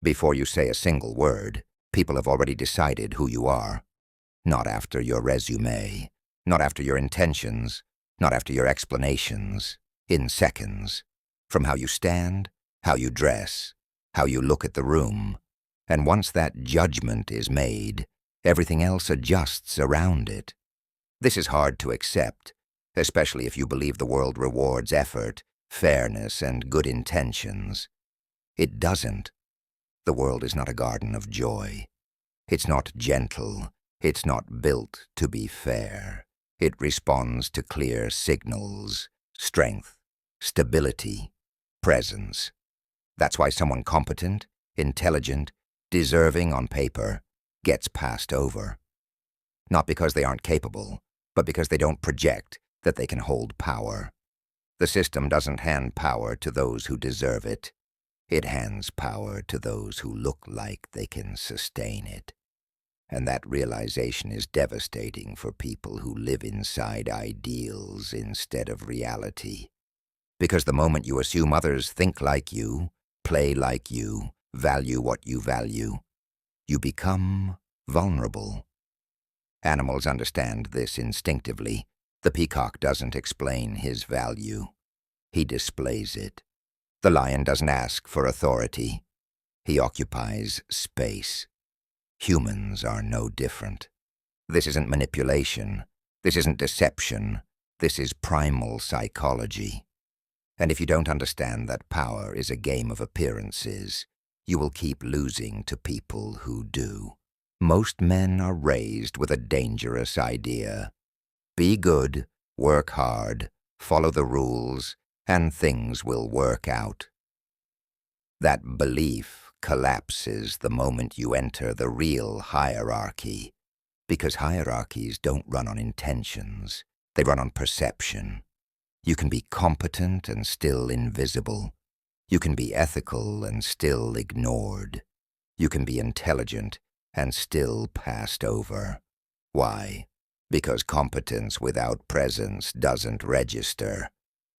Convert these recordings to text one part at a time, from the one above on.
Before you say a single word, people have already decided who you are. Not after your resume, not after your intentions, not after your explanations. In seconds. From how you stand, how you dress, how you look at the room. And once that judgment is made, everything else adjusts around it. This is hard to accept, especially if you believe the world rewards effort, fairness, and good intentions. It doesn't. The world is not a garden of joy. It's not gentle. It's not built to be fair. It responds to clear signals, strength, stability, presence. That's why someone competent, intelligent, deserving on paper gets passed over. Not because they aren't capable, but because they don't project that they can hold power. The system doesn't hand power to those who deserve it. It hands power to those who look like they can sustain it. And that realization is devastating for people who live inside ideals instead of reality. Because the moment you assume others think like you, play like you, value what you value, you become vulnerable. Animals understand this instinctively. The peacock doesn't explain his value. He displays it. The lion doesn't ask for authority. He occupies space. Humans are no different. This isn't manipulation. This isn't deception. This is primal psychology. And if you don't understand that power is a game of appearances, you will keep losing to people who do. Most men are raised with a dangerous idea. Be good, work hard, follow the rules, and things will work out. That belief collapses the moment you enter the real hierarchy, because hierarchies don't run on intentions, they run on perception. You can be competent and still invisible. You can be ethical and still ignored. You can be intelligent and still passed over. Why? Because competence without presence doesn't register.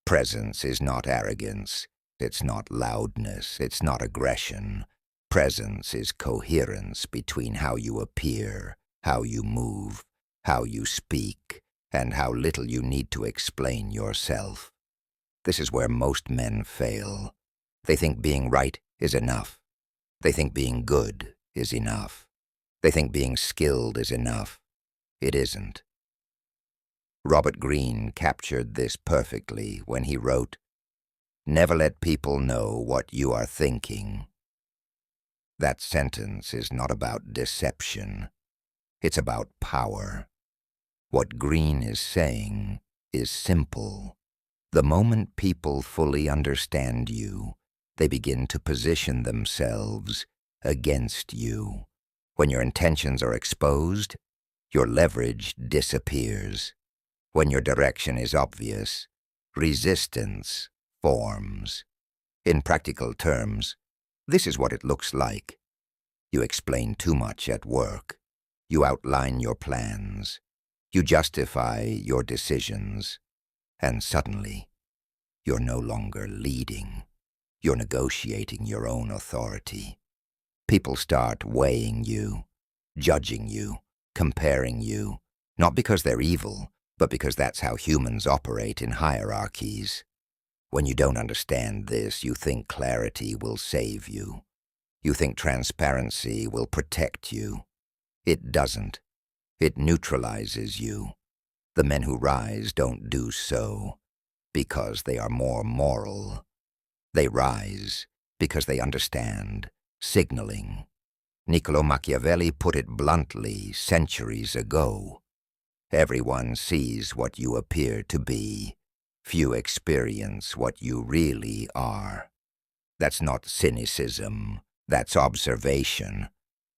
Presence is not arrogance. It's not loudness. It's not aggression. Presence is coherence between how you appear, how you move, how you speak, and how little you need to explain yourself. This is where most men fail. They think being right is enough. They think being good is enough. They think being skilled is enough. It isn't. Robert Greene captured this perfectly when he wrote, "Never let people know what you are thinking." That sentence is not about deception. It's about power. What Greene is saying is simple. The moment people fully understand you, they begin to position themselves against you. When your intentions are exposed, your leverage disappears. When your direction is obvious, resistance forms. In practical terms, this is what it looks like. You explain too much at work. You outline your plans. You justify your decisions. And suddenly, you're no longer leading. You're negotiating your own authority. People start weighing you, judging you, comparing you, not because they're evil, but because that's how humans operate in hierarchies. When you don't understand this, you think clarity will save you. You think transparency will protect you. It doesn't. It neutralizes you. The men who rise don't do so because they are more moral. They rise because they understand signaling. Niccolo Machiavelli put it bluntly centuries ago. Everyone sees what you appear to be. Few experience what you really are. That's not cynicism. That's observation.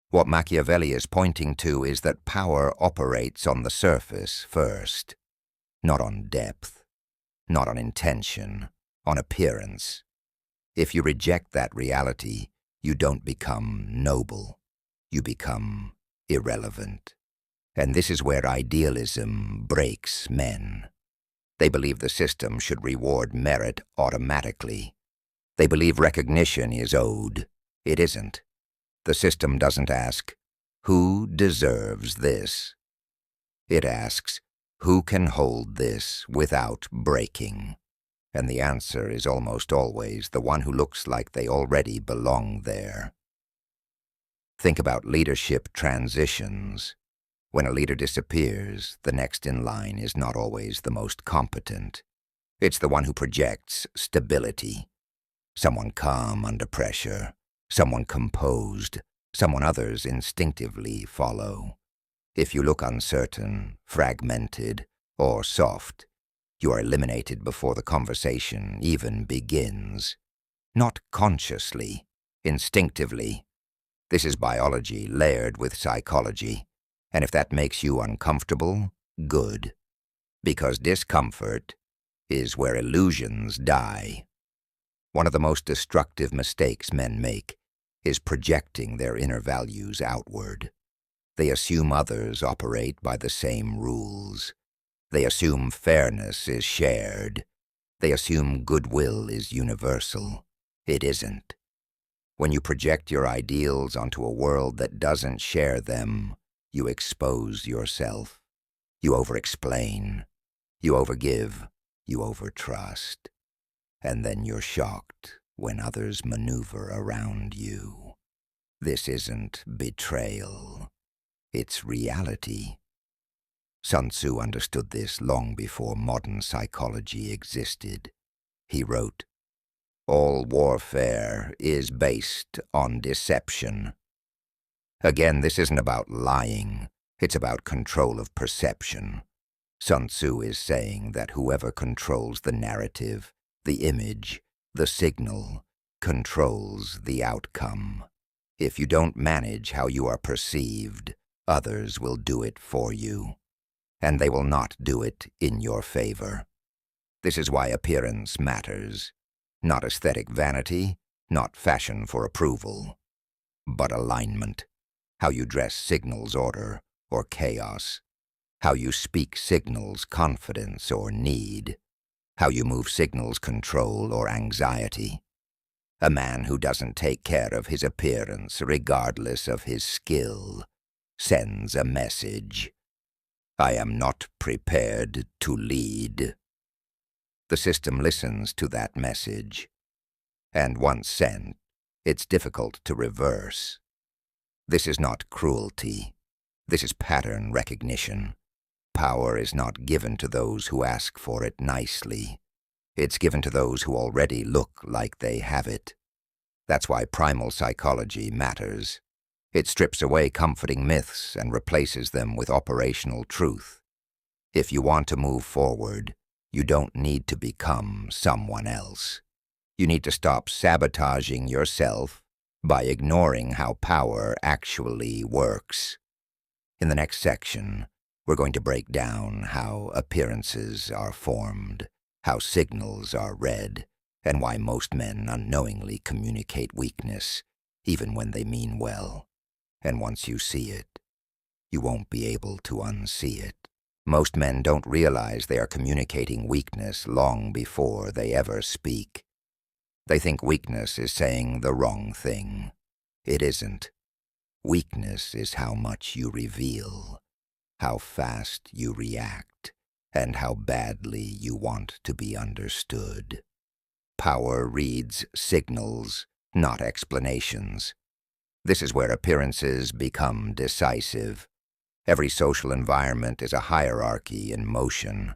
What Machiavelli is pointing to is that power operates on the surface first, not on depth, not on intention, on appearance. If you reject that reality, you don't become noble. You become irrelevant. And this is where idealism breaks men. They believe the system should reward merit automatically. They believe recognition is owed. It isn't. The system doesn't ask, who deserves this? It asks, who can hold this without breaking? And the answer is almost always the one who looks like they already belong there. Think about leadership transitions. When a leader disappears, the next in line is not always the most competent. It's the one who projects stability. Someone calm under pressure, someone composed, someone others instinctively follow. If you look uncertain, fragmented, or soft, you are eliminated before the conversation even begins. Not consciously, instinctively. This is biology layered with psychology, and if that makes you uncomfortable, good. Because discomfort is where illusions die. One of the most destructive mistakes men make is projecting their inner values outward. They assume others operate by the same rules. They assume fairness is shared. They assume goodwill is universal. It isn't. When you project your ideals onto a world that doesn't share them, you expose yourself. You over-explain. You overgive. You overtrust. And then you're shocked when others maneuver around you. This isn't betrayal. It's reality. Sun Tzu understood this long before modern psychology existed. He wrote, "All warfare is based on deception." Again, this isn't about lying. It's about control of perception. Sun Tzu is saying that whoever controls the narrative, the image, the signal, controls the outcome. If you don't manage how you are perceived, others will do it for you, and they will not do it in your favor. This is why appearance matters. Not aesthetic vanity, not fashion for approval, but alignment. How you dress signals order or chaos. How you speak signals confidence or need. How you move signals control or anxiety. A man who doesn't take care of his appearance, regardless of his skill, sends a message. I am not prepared to lead. The system listens to that message, and once sent, it's difficult to reverse. This is not cruelty. This is pattern recognition. Power is not given to those who ask for it nicely. It's given to those who already look like they have it. That's why primal psychology matters. It strips away comforting myths and replaces them with operational truth. If you want to move forward, you don't need to become someone else. You need to stop sabotaging yourself by ignoring how power actually works. In the next section, we're going to break down how appearances are formed, how signals are read, and why most men unknowingly communicate weakness, even when they mean well. And once you see it, you won't be able to unsee it. Most men don't realize they are communicating weakness long before they ever speak. They think weakness is saying the wrong thing. It isn't. Weakness is how much you reveal, how fast you react, and how badly you want to be understood. Power reads signals, not explanations. This is where appearances become decisive. Every social environment is a hierarchy in motion.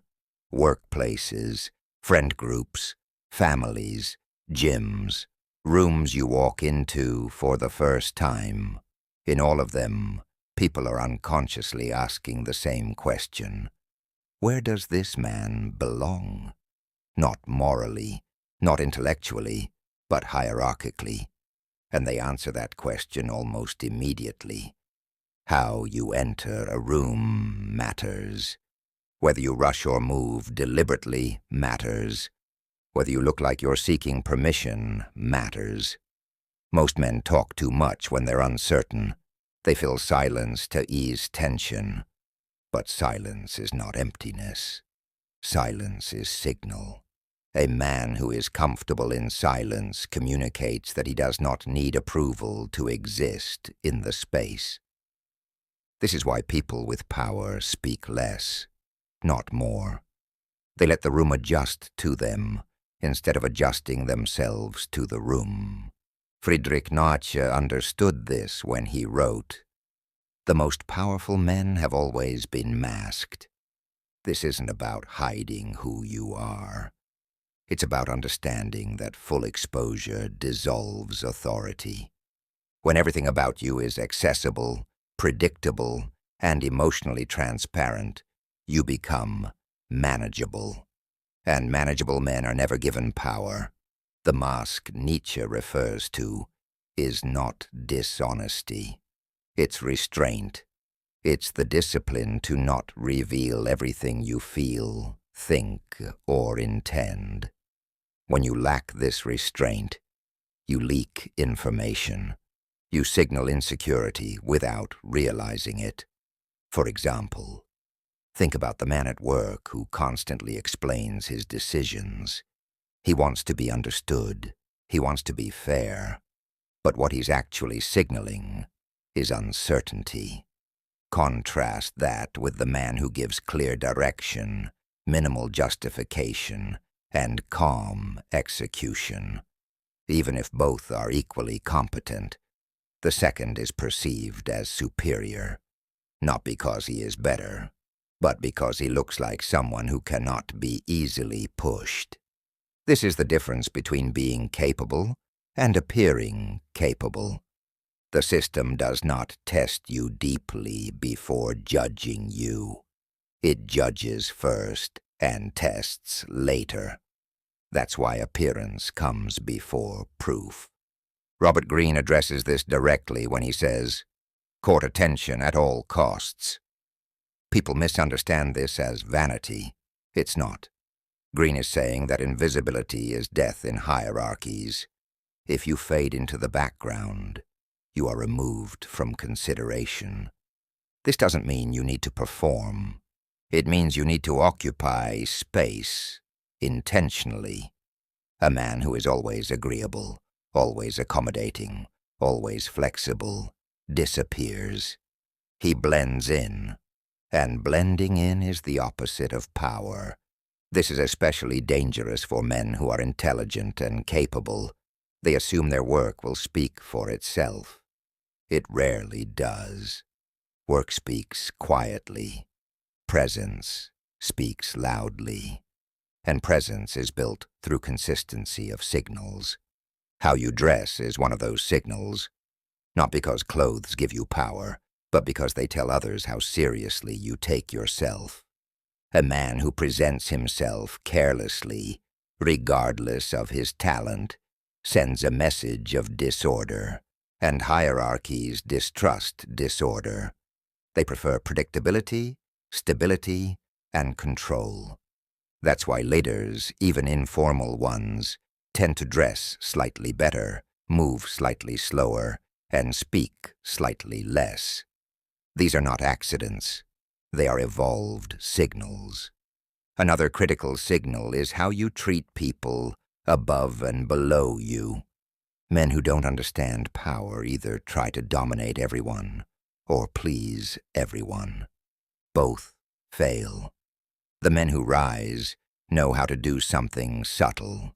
Workplaces, friend groups, families, gyms, rooms you walk into for the first time. In all of them, people are unconsciously asking the same question. Where does this man belong? Not morally, not intellectually, but hierarchically. And they answer that question almost immediately. How you enter a room matters. Whether you rush or move deliberately matters. Whether you look like you're seeking permission matters. Most men talk too much when they're uncertain. They fill silence to ease tension. But silence is not emptiness. Silence is signal. A man who is comfortable in silence communicates that he does not need approval to exist in the space. This is why people with power speak less, not more. They let the room adjust to them instead of adjusting themselves to the room. Friedrich Nietzsche understood this when he wrote, "The most powerful men have always been masked. This isn't about hiding who you are. It's about understanding that full exposure dissolves authority. When everything about you is accessible, predictable, and emotionally transparent, you become manageable. And manageable men are never given power. The mask Nietzsche refers to is not dishonesty. It's restraint. It's the discipline to not reveal everything you feel, think, or intend. When you lack this restraint, you leak information. You signal insecurity without realizing it. For example, think about the man at work who constantly explains his decisions. He wants to be understood. He wants to be fair. But what he's actually signaling is uncertainty. Contrast that with the man who gives clear direction, minimal justification, and calm execution. Even if both are equally competent, the second is perceived as superior, not because he is better, but because he looks like someone who cannot be easily pushed. This is the difference between being capable and appearing capable. The system does not test you deeply before judging you. It judges first and tests later. That's why appearance comes before proof. Robert Greene addresses this directly when he says, "Court attention at all costs." People misunderstand this as vanity. It's not. Greene is saying that invisibility is death in hierarchies. If you fade into the background, you are removed from consideration. This doesn't mean you need to perform. It means you need to occupy space intentionally. A man who is always agreeable, always accommodating, always flexible, disappears. He blends in, and blending in is the opposite of power. This is especially dangerous for men who are intelligent and capable. They assume their work will speak for itself. It rarely does. Work speaks quietly. Presence speaks loudly. And presence is built through consistency of signals. How you dress is one of those signals, not because clothes give you power, but because they tell others how seriously you take yourself. A man who presents himself carelessly, regardless of his talent, sends a message of disorder, and hierarchies distrust disorder. They prefer predictability, stability, and control. That's why leaders, even informal ones, tend to dress slightly better, move slightly slower, and speak slightly less. These are not accidents. They are evolved signals. Another critical signal is how you treat people above and below you. Men who don't understand power either try to dominate everyone or please everyone. Both fail. The men who rise know how to do something subtle.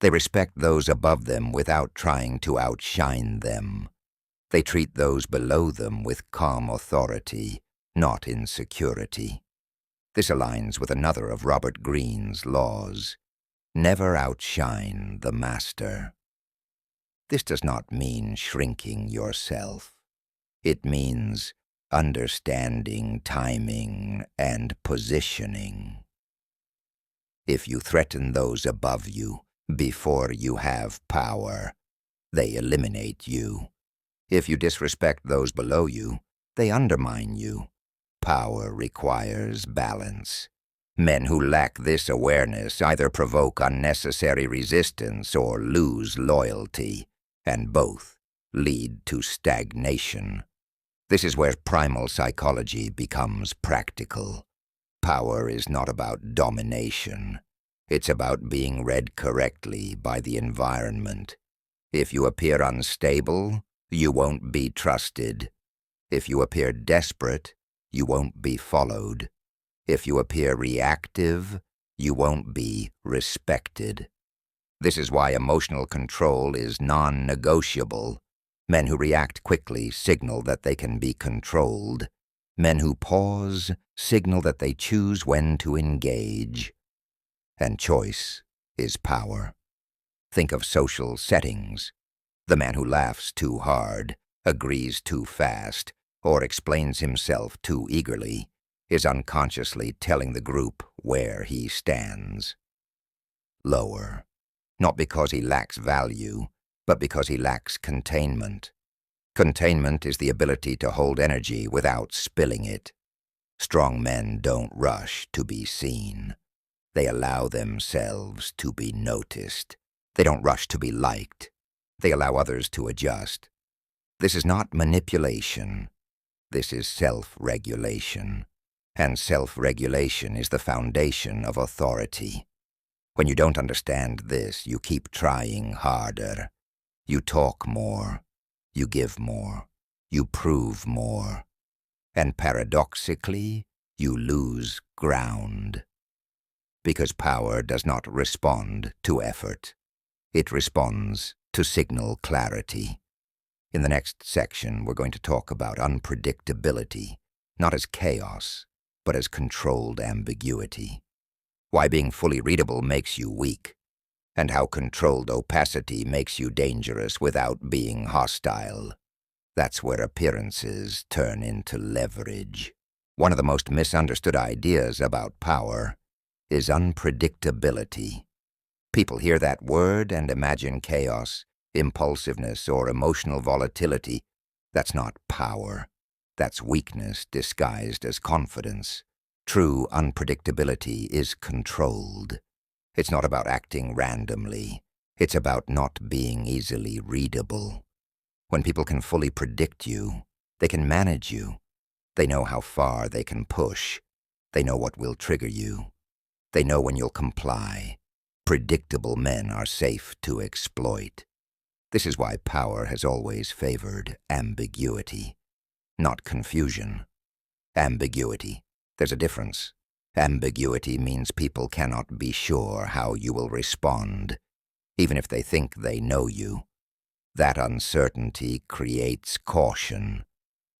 They respect those above them without trying to outshine them. They treat those below them with calm authority, not insecurity. This aligns with another of Robert Greene's laws. Never outshine the master. This does not mean shrinking yourself. It means understanding timing and positioning. If you threaten those above you before you have power, they eliminate you. If you disrespect those below you, they undermine you. Power requires balance. Men who lack this awareness either provoke unnecessary resistance or lose loyalty, and both lead to stagnation. This is where primal psychology becomes practical. Power is not about domination. It's about being read correctly by the environment. If you appear unstable, you won't be trusted. If you appear desperate, you won't be followed. If you appear reactive, you won't be respected. This is why emotional control is non-negotiable. Men who react quickly signal that they can be controlled. Men who pause signal that they choose when to engage. And choice is power. Think of social settings. The man who laughs too hard, agrees too fast, or explains himself too eagerly is unconsciously telling the group where he stands. Lower. Not because he lacks value, but because he lacks containment. Containment is the ability to hold energy without spilling it. Strong men don't rush to be seen. They allow themselves to be noticed. They don't rush to be liked. They allow others to adjust. This is not manipulation. This is self-regulation. And self-regulation is the foundation of authority. When you don't understand this, you keep trying harder. You talk more. You give more. You prove more. And paradoxically, you lose ground. Because power does not respond to effort. It responds to signal clarity. In the next section, we're going to talk about unpredictability, not as chaos, but as controlled ambiguity. Why being fully readable makes you weak, and how controlled opacity makes you dangerous without being hostile. That's where appearances turn into leverage. One of the most misunderstood ideas about power is unpredictability. People hear that word and imagine chaos, impulsiveness, or emotional volatility. That's not power. That's weakness disguised as confidence. True unpredictability is controlled. It's not about acting randomly. It's about not being easily readable. When people can fully predict you, they can manage you. They know how far they can push. They know what will trigger you. They know when you'll comply. Predictable men are safe to exploit. This is why power has always favored ambiguity, not confusion. Ambiguity. There's a difference. Ambiguity means people cannot be sure how you will respond, even if they think they know you. That uncertainty creates caution,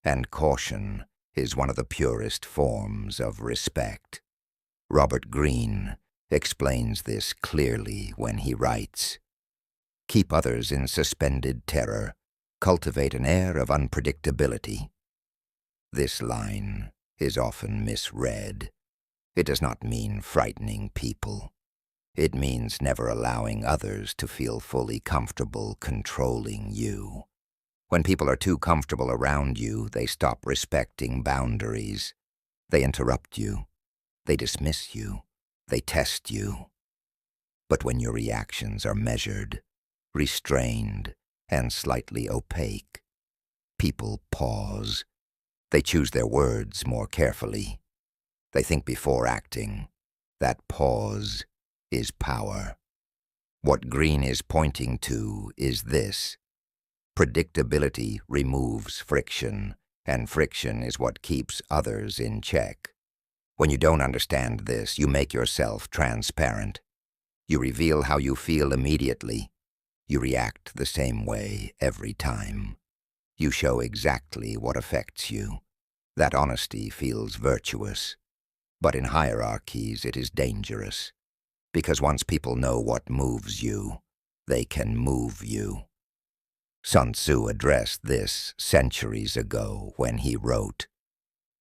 and caution is one of the purest forms of respect. Robert Greene explains this clearly when he writes, "Keep others in suspended terror, cultivate an air of unpredictability." This line is often misread. It does not mean frightening people. It means never allowing others to feel fully comfortable controlling you. When people are too comfortable around you, they stop respecting boundaries. They interrupt you. They dismiss you. They test you. But when your reactions are measured, restrained, and slightly opaque, people pause. They choose their words more carefully. They think before acting. That pause is power. What Greene is pointing to is this. Predictability removes friction, and friction is what keeps others in check. When you don't understand this, you make yourself transparent. You reveal how you feel immediately. You react the same way every time. You show exactly what affects you. That honesty feels virtuous. But in hierarchies, it is dangerous. Because once people know what moves you, they can move you. Sun Tzu addressed this centuries ago when he wrote,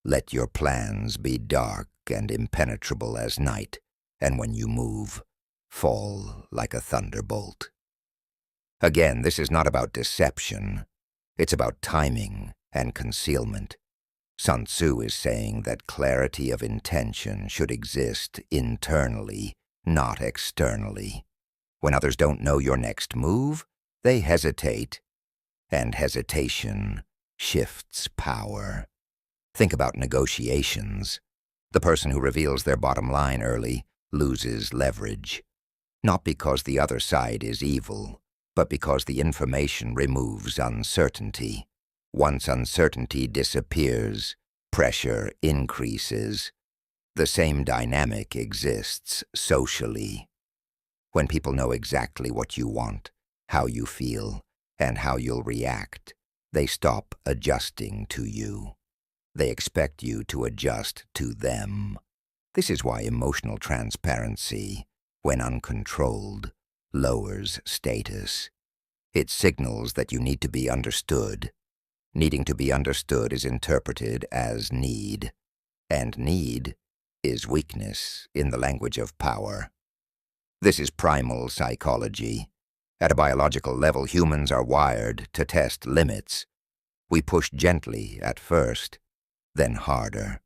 "Let your plans be dark and impenetrable as night, and when you move, fall like a thunderbolt." Again, this is not about deception. It's about timing and concealment. Sun Tzu is saying that clarity of intention should exist internally, not externally. When others don't know your next move, they hesitate, and hesitation shifts power. Think about negotiations. The person who reveals their bottom line early loses leverage, not because the other side is evil, but because the information removes uncertainty. Once uncertainty disappears, pressure increases. The same dynamic exists socially. When people know exactly what you want, how you feel, and how you'll react, they stop adjusting to you. They expect you to adjust to them. This is why emotional transparency, when uncontrolled, lowers status. It signals that you need to be understood. Needing to be understood is interpreted as need, and need is weakness in the language of power. This is primal psychology. At a biological level, humans are wired to test limits. We push gently at first, then harder.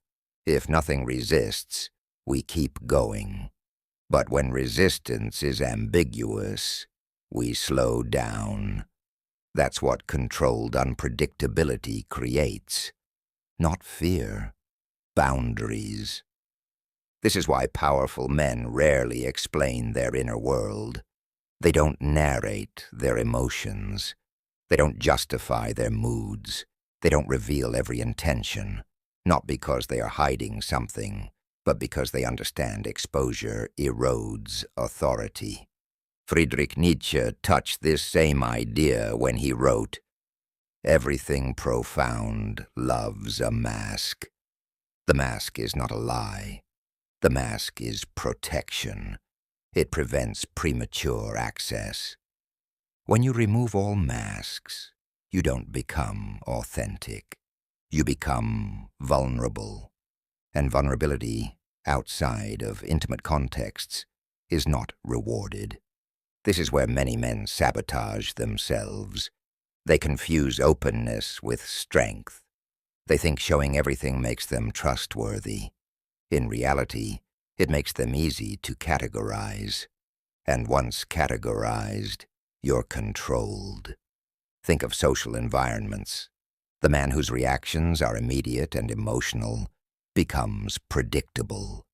If nothing resists, we keep going. But when resistance is ambiguous, we slow down. That's what controlled unpredictability creates. Not fear, boundaries. This is why powerful men rarely explain their inner world. They don't narrate their emotions. They don't justify their moods. They don't reveal every intention, not because they are hiding something, but because they understand exposure erodes authority. Friedrich Nietzsche touched this same idea when he wrote, "Everything profound loves a mask. The mask is not a lie. The mask is protection. It prevents premature access." When you remove all masks, you don't become authentic. You become vulnerable. And vulnerability, outside of intimate contexts, is not rewarded. This is where many men sabotage themselves. They confuse openness with strength. They think showing everything makes them trustworthy. In reality, it makes them easy to categorize. And once categorized, you're controlled. Think of social environments. The man whose reactions are immediate and emotional becomes predictable.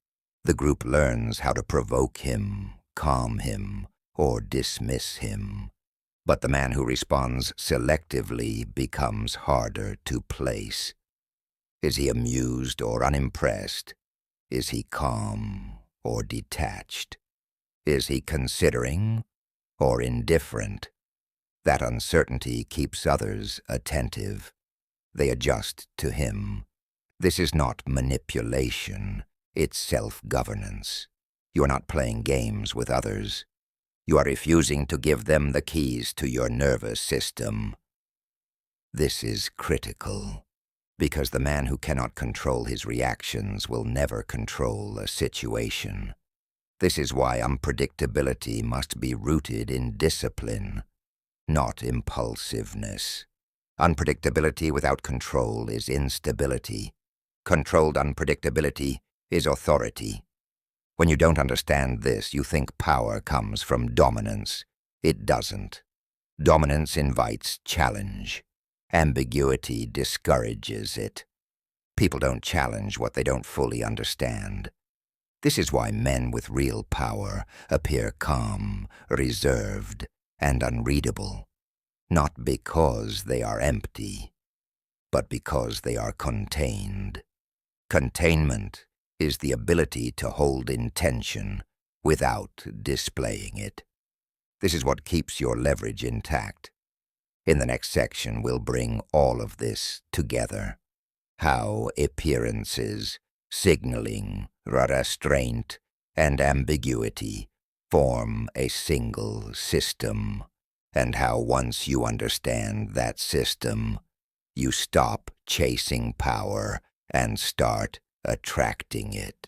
The group learns how to provoke him, calm him, or dismiss him. But the man who responds selectively becomes harder to place. Is he amused or unimpressed? Is he calm or detached? Is he considering or indifferent? That uncertainty keeps others attentive. They adjust to him. This is not manipulation, it's self-governance. You are not playing games with others. You are refusing to give them the keys to your nervous system. This is critical, because the man who cannot control his reactions will never control a situation. This is why unpredictability must be rooted in discipline, not impulsiveness. Unpredictability without control is instability. Controlled unpredictability is authority. When you don't understand this, you think power comes from dominance. It doesn't. Dominance invites challenge. Ambiguity discourages it. People don't challenge what they don't fully understand. This is why men with real power appear calm, reserved, and unreadable. Not because they are empty, but because they are contained. Containment is the ability to hold intention without displaying it. This is what keeps your leverage intact. In the next section, we'll bring all of this together. How appearances, signaling, restraint, and ambiguity form a single system, and how once you understand that system, you stop chasing power and start attracting it.